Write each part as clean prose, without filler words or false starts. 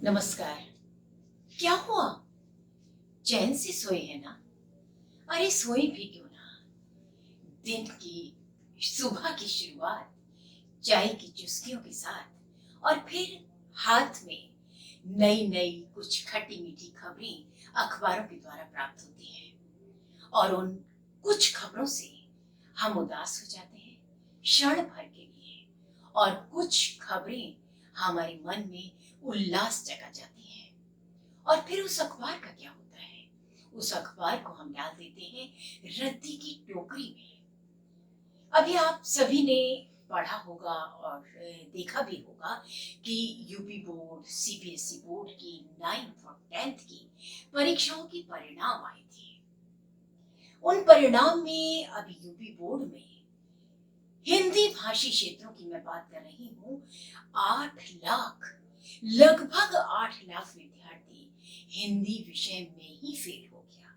नमस्कार। क्या हुआ? चैन से सोए हैं ना? अरे सोए भी क्यों ना। दिन की सुबह की शुरुआत चाय की चुस्कियों के साथ और फिर हाथ में नई नई कुछ खट्टी मीठी खबरें अखबारों के द्वारा प्राप्त होती हैं। और उन कुछ खबरों से हम उदास हो जाते हैं क्षण भर के लिए, और कुछ खबरें हमारे मन में उल्लास जगा जाती हैं। और फिर उस अखबार का क्या होता है? उस अखबार को हम डाल देते हैं रद्दी की टोकरी में। अभी आप सभी ने पढ़ा होगा और देखा भी होगा कि यूपी बोर्ड, सीबीएसई बोर्ड की 9th और 10th की परीक्षाओं की परिणाम आए थे। उन परिणाम में अभी यूपी बोर्ड में हिंदी भाषी क्षेत्रों की मैं बात कर रही हूँ। 8 लाख, लगभग 8 लाख विद्यार्थी हिंदी विषय में ही फेल हो गया।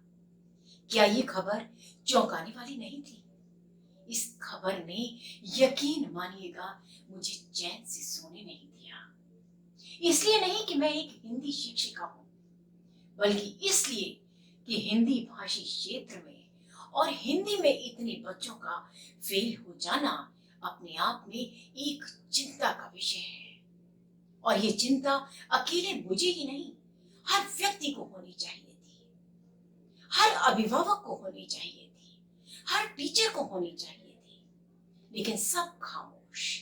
क्या ये खबर चौंकाने वाली नहीं थी? इस खबर ने, यकीन मानिएगा, मुझे चैन से सोने नहीं दिया। इसलिए नहीं कि मैं एक हिंदी शिक्षिका हूं, बल्कि इसलिए कि हिंदी भाषी क्षेत्र में और हिंदी में इतने बच्चों का फेल हो जाना अपने आप में एक चिंता का विषय है। और ये चिंता अकेले मुझे ही नहीं, हर व्यक्ति को होनी चाहिए थी, हर अभिभावक को होनी चाहिए थी, हर टीचर को होनी चाहिए थी। लेकिन सब खामोश।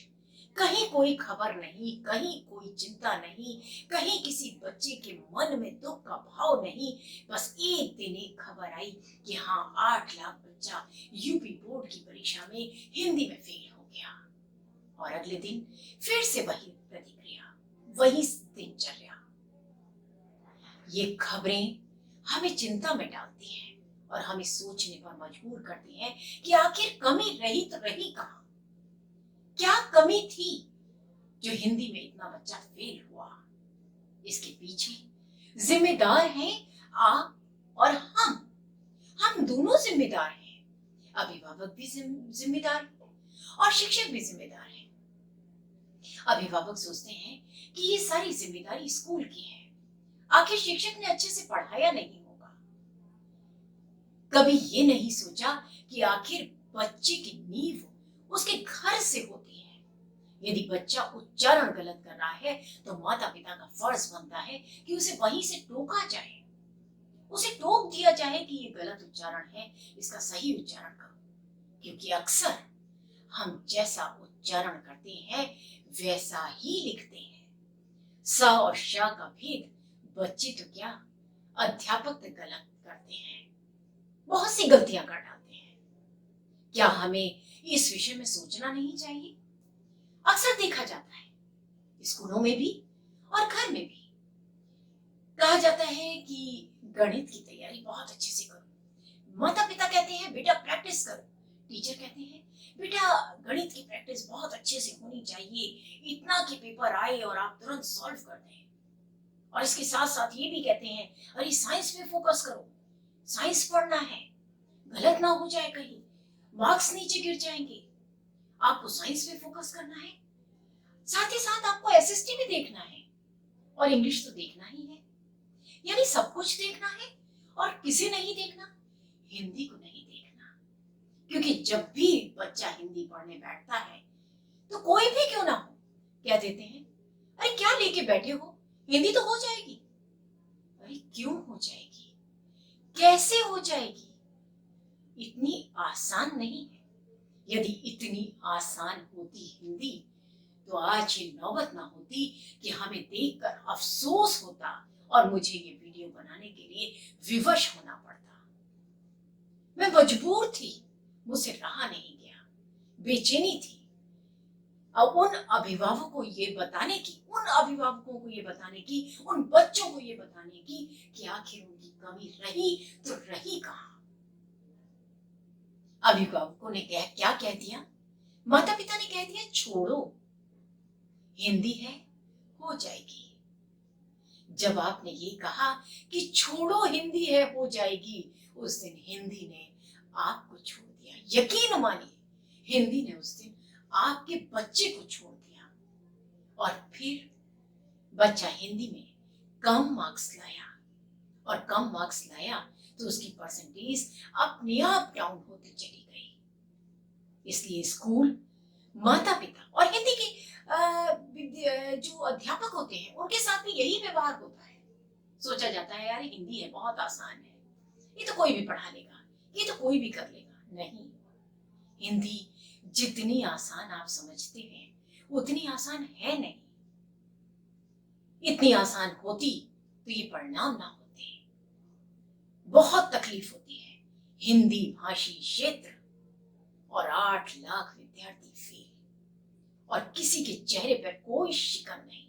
कहीं कोई खबर नहीं, कहीं कोई चिंता नहीं, कहीं किसी बच्चे के मन में दुख का भाव नहीं। बस एक दिन एक खबर आई कि हाँ, 8 लाख बच्चा यूपी बोर्ड की परीक्षा में हिंदी में फेल हो गया। और अगले दिन फिर से वही प्रतिक्रिया, वही दिनचर्या। ये खबरें हमें चिंता में डालती हैं और हमें सोचने पर मजबूर करती हैं कि आखिर कमी रही तो रही कहां? क्या कमी थी जो हिंदी में इतना बच्चा फेल हुआ? इसके पीछे जिम्मेदार हैं आप और हम दोनों जिम्मेदार हैं। अभिभावक भी जिम्मेदार हैं और शिक्षक भी जिम्मेदार हैं। अभिभावक सोचते हैं कि ये सारी जिम्मेदारी स्कूल की है, आखिर शिक्षक ने अच्छे से पढ़ाया नहीं होगा। कभी ये नहीं सोचा कि आखिर बच्चे की नींव उसके घर से होती है। यदि बच्चा उच्चारण गलत कर रहा है तो माता पिता का फर्ज बनता है कि उसे वहीं से टोका जाए, उसे टोक दिया जाए कि ये गलत उच्चारण है, इसका सही उच्चारण करो। क्योंकि अक्सर हम जैसा उच्चारण करते हैं वैसा ही लिखते हैं। स और श का भेद बच्चे तो क्या, अध्यापक तक गलत करते हैं, बहुत सी गलतियां कर डालते हैं। क्या हमें इस विषय में सोचना नहीं चाहिए? अक्सर देखा जाता है, स्कूलों में भी और घर में भी कहा जाता है कि गणित की तैयारी बहुत अच्छे से करो। माता पिता कहते हैं बेटा प्रैक्टिस करो, टीचर कहते हैं बेटा गणित की प्रैक्टिस बहुत अच्छे से होनी चाहिए, इतना कि पेपर आए और आप तुरंत सॉल्व कर दें। और इसके साथ साथ ये भी कहते हैं अरे साइंस पे फोकस करो, साइंस पढ़ना है, गलत ना हो जाए, कहीं मार्क्स नीचे गिर जाएंगे, आपको साइंस पे फोकस करना है। साथ ही साथ आपको एसएसटी भी देखना है और इंग्लिश तो देखना ही है। यानी सब कुछ देखना है और किसे नहीं देखना? हिंदी को नहीं देखना। क्योंकि जब भी बच्चा हिंदी पढ़ने बैठता है तो कोई भी क्यों ना हो, क्या देते हैं, अरे क्या लेके बैठे हो, हिंदी तो हो जाएगी। अरे क्यों हो जाएगी, कैसे हो जाएगी? इतनी आसान नहीं है। यदि इतनी आसान होती हिंदी तो आज ये नौबत ना होती कि हमें देखकर अफसोस होता और मुझे ये वीडियो बनाने के लिए विवश होना पड़ता। मैं मजबूर थी, मुझसे रहा नहीं गया, बेचैनी थी। अब उन अभिभावकों को ये बताने की, उन बच्चों को ये बताने की कि आखिर उनकी कमी रही तो रही कहां? अभिभावकों ने क्या कह दिया? माता पिता ने कह दिया छोड़ो, हिंदी है, हो जाएगी। जब आपने ये कहा कि छोड़ो हिंदी है, हो जाएगी, उस दिन हिंदी ने आपको छोड़ दिया। यकीन मानिए, हिंदी ने उस दिन आपके बच्चे को छोड़ दिया। और फिर बच्चा हिंदी में कम मार्क्स लाया, और कम मार्क्स लाया तो उसकी परसेंटेज अपने आप डाउन होती चली गई। इसलिए स्कूल, माता पिता और हिंदी के जो अध्यापक होते हैं उनके साथ भी यही व्यवहार होता है। सोचा जाता है यार हिंदी है, बहुत आसान है, ये तो कोई भी पढ़ा लेगा, ये तो कोई भी कर लेगा। नहीं, हिंदी जितनी आसान आप समझते हैं उतनी आसान है नहीं। इतनी आसान होती तो ये परिणाम ना होते। बहुत तकलीफ होती है। हिंदी भाषी क्षेत्र और 8 लाख विद्यार्थी फेल, और किसी के चेहरे पर कोई शिकन नहीं,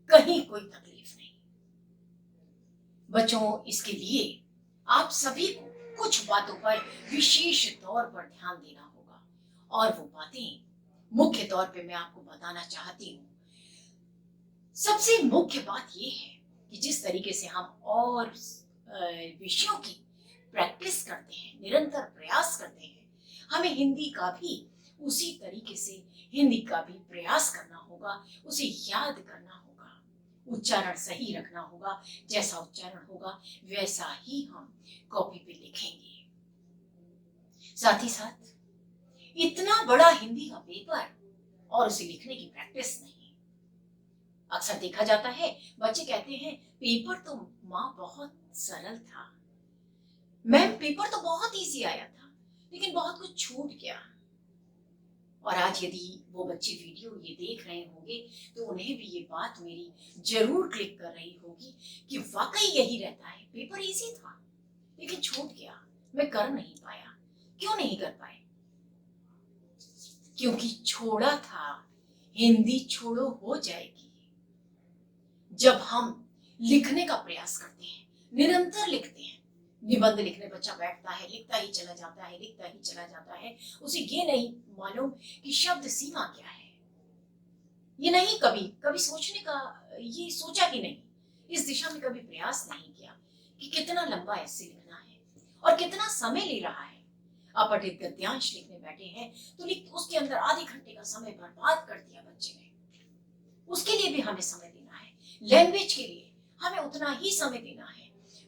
कहीं कोई तकलीफ नहीं। बच्चों, इसके लिए आप सभी को कुछ बातों पर विशेष तौर पर ध्यान देना होगा, और वो बातें मुख्य तौर पे मैं आपको बताना चाहती हूँ। सबसे मुख्य बात ये है कि जिस तरीके से हम और विषयों की प्रैक्टिस करते हैं, निरंतर प्रयास करते हैं, हमें हिंदी का भी उसी तरीके से हिंदी का भी प्रयास करना होगा, उसे याद करना होगा, उच्चारण सही रखना होगा। जैसा उच्चारण होगा वैसा ही हम कॉपी पे लिखेंगे। साथ ही साथ इतना बड़ा हिंदी का पेपर और उसे लिखने की प्रैक्टिस नहीं। अक्सर देखा जाता है बच्चे कहते हैं पेपर तो माँ बहुत सरल था, मैम पेपर तो बहुत इजी आया था, लेकिन बहुत कुछ छूट गया। और आज यदि वो बच्चे वीडियो ये देख रहे होंगे तो उन्हें भी ये बात मेरी जरूर क्लिक कर रही होगी कि वाकई यही रहता है, पेपर इजी था लेकिन छूट गया, मैं कर नहीं पाया। क्यों नहीं कर पाए? क्योंकि छोड़ा था। हिंदी छोड़ो हो जाएगी। जब हम लिखने का प्रयास करते हैं, निरंतर लिखते हैं, निबंध लिखने बच्चा बैठता है, लिखता ही चला जाता है, लिखता ही चला जाता है, उसे ये नहीं मालूम कि शब्द सीमा क्या है। ये नहीं कभी कभी सोचने का, ये सोचा कि नहीं, इस दिशा में कभी प्रयास नहीं किया कि कितना लंबा ऐसे लिखना है और कितना समय ले रहा है। अपठित गद्यांश लिखने बैठे हैं तो उसके अंदर आधे घंटे का समय बर्बाद कर दिया बच्चे ने। उसके लिए भी हमें समय देना है। लैंग्वेज के लिए हमें उतना ही समय देना है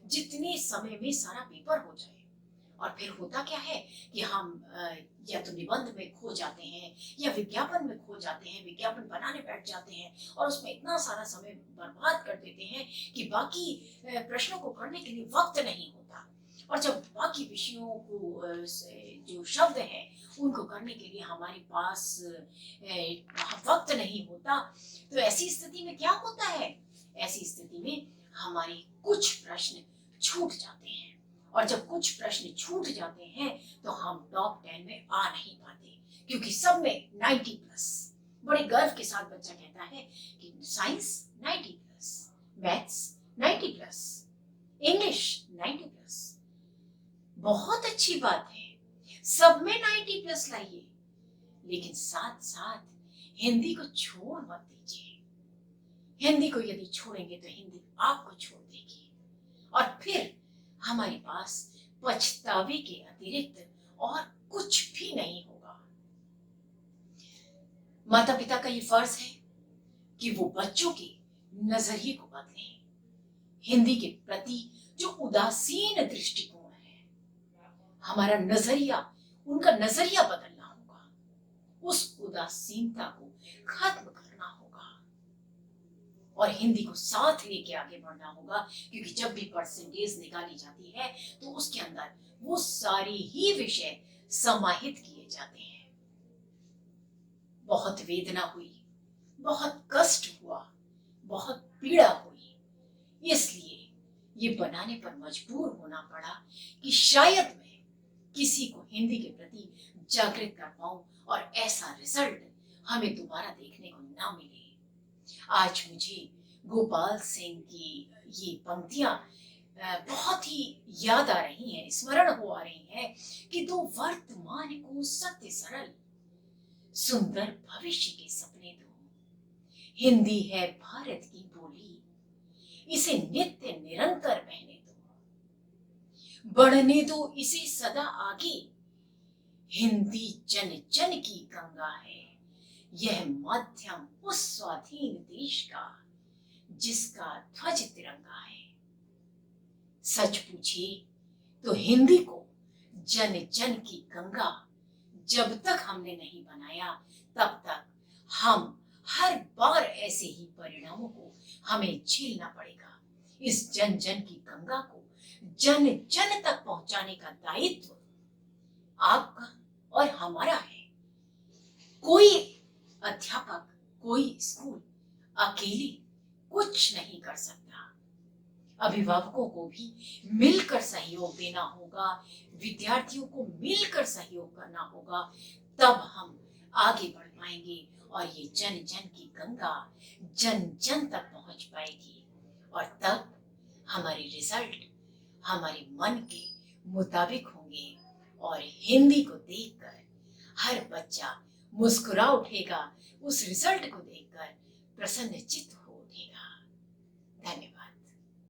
जितने समय में सारा पेपर हो जाए। और फिर होता क्या है कि हम या तो निबंध में खो जाते हैं या विज्ञापन में खो जाते हैं, विज्ञापन बनाने बैठ जाते हैं और उसमें इतना सारा समय बर्बाद कर देते हैं कि बाकी प्रश्नों को करने के लिए वक्त नहीं होता। और जब बाकी विषयों को जो शब्द हैं उनको करने के लिए हमारे पास वक्त नहीं होता, तो ऐसी स्थिति में क्या होता है? ऐसी स्थिति में हमारे कुछ प्रश्न छूट जाते हैं, और जब कुछ प्रश्न छूट जाते हैं तो हम टॉप 10 में आ नहीं पाते, क्योंकि सब में 90+। बड़े गर्व के साथ बच्चा कहता है कि साइंस 90+, मैथ्स 90+, इंग्लिश 90+। बहुत अच्छी बात है, सब में 90+ लाइए, लेकिन साथ साथ हिंदी को छोड़ मत दीजिए। हिंदी को यदि छोड़ेंगे तो हिंदी आपको छोड़ देगी, और फिर हमारे पास पछतावे के अतिरिक्त और कुछ भी नहीं होगा। माता पिता का ये फर्ज है कि वो बच्चों के नजरिए को बदलें। हिंदी के प्रति जो उदासीन दृष्टिकोण है, हमारा नजरिया, उनका नजरिया बदलना होगा। उस उदासीनता को खत्म करना होगा और हिंदी को साथ लेके आगे बढ़ना होगा, क्योंकि जब भी परसेंटेज निकाली जाती है तो उसके अंदर वो सारे ही विषय समाहित किए जाते हैं। बहुत वेदना हुई, बहुत कष्ट हुआ, बहुत पीड़ा हुई, इसलिए ये बनाने पर मजबूर होना पड़ा कि शायद मैं किसी को हिंदी के प्रति जागृत कर पाऊं और ऐसा रिजल्ट हमें दोबारा देखने को ना मिले। आज मुझे गोपाल सिंह की ये पंक्तियां बहुत ही याद आ रही हैं, स्मरण हो आ रही हैं कि दो वर्तमान को सत्य सरल, सुंदर भविष्य के सपने दो। हिंदी है भारत की बोली, इसे नित्य निरंतर बहने दो, बढ़ने दो इसे सदा आगे। हिंदी जन जन की गंगा है, यह माध्यम उस स्वाधीन देश का, जिसका ध्वज तिरंगा है। सच पूछिए तो हिंदी को जन जन की गंगा जब तक हमने नहीं बनाया, तब तक हम हर बार ऐसे ही परिणामों को हमें झेलना पड़ेगा। इस जन जन की गंगा को जन जन तक पहुंचाने का दायित्व आपका और हमारा है। कोई अध्यापक, कोई स्कूल अकेले कुछ नहीं कर सकता। अभिभावकों को भी मिलकर सहयोग देना होगा, विद्यार्थियों को मिलकर सहयोग करना होगा, तब हम आगे बढ़ पाएंगे और ये जन जन की गंगा जन जन तक पहुंच पाएगी। और तब हमारे रिजल्ट हमारे मन के मुताबिक होंगे और हिंदी को देखकर हर बच्चा मुस्कुरा उठेगा, उस रिजल्ट को देखकर प्रसन्नचित्त